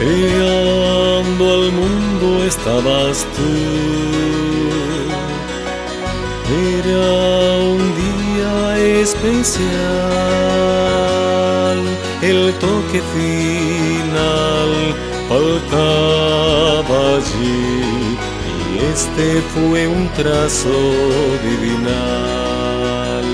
Creando al mundo estabas tú. Era un día especial, el toque final faltaba allí, y este fue un trazo divinal.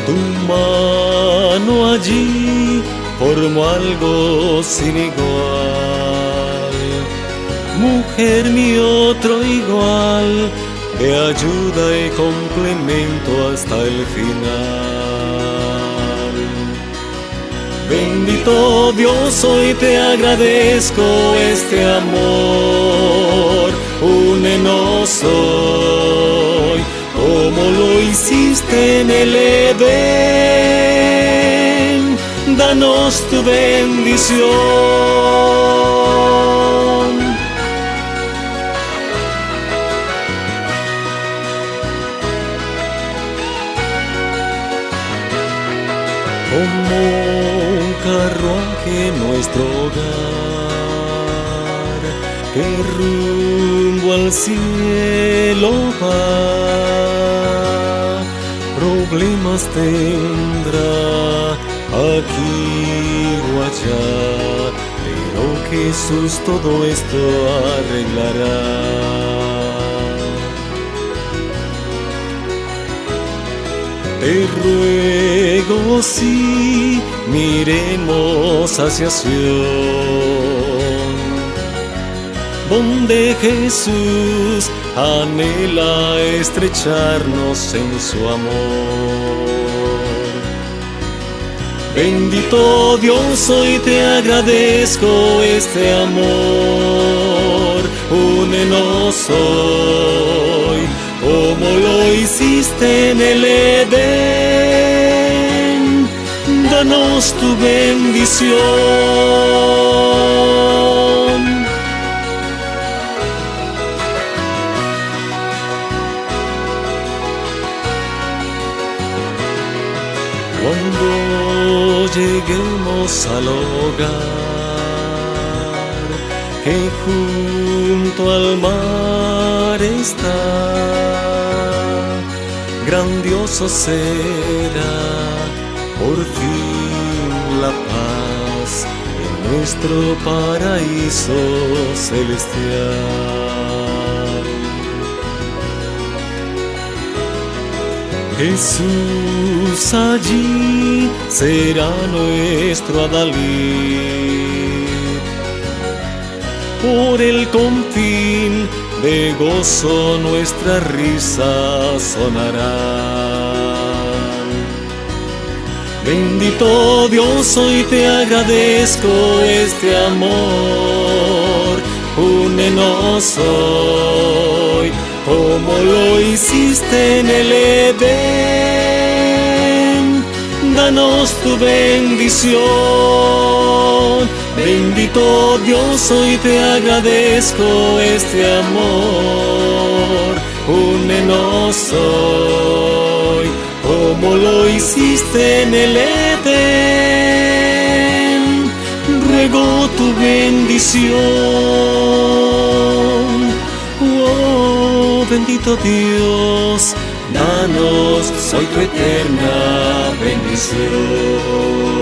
Tu mano allí formó algo sin igual, mujer mi otro igual, de ayuda y complemento hasta el final. Bendito Dios, hoy te agradezco este amor, únenos hoy, como lo hiciste en el Edén, danos tu bendición. Como un carruaje nuestro hogar, que rumbo al cielo va, problemas tendrá aquí o allá, pero Jesús todo esto arreglará. Te ruego, sí, miremos hacia Sión, donde Jesús anhela estrecharnos en su amor. Bendito Dios, hoy te agradezco este amor, únenos hoy, como lo hiciste en el Edén, danos tu bendición. Cuando lleguemos al hogar, que junto al mar está, grandioso será por fin la paz en nuestro paraíso celestial. Jesús allí será nuestro adalid, por el confín de gozo nuestras risas sonarán. Bendito Dios, hoy te agradezco este amor, únenos hoy, como lo hiciste en el Edén, danos tu bendición. Bendito Dios, hoy te agradezco este amor, únenos hoy, como lo hiciste en el Edén, ruego tu bendición. Oh, bendito Dios, danos hoy tu eterna bendición.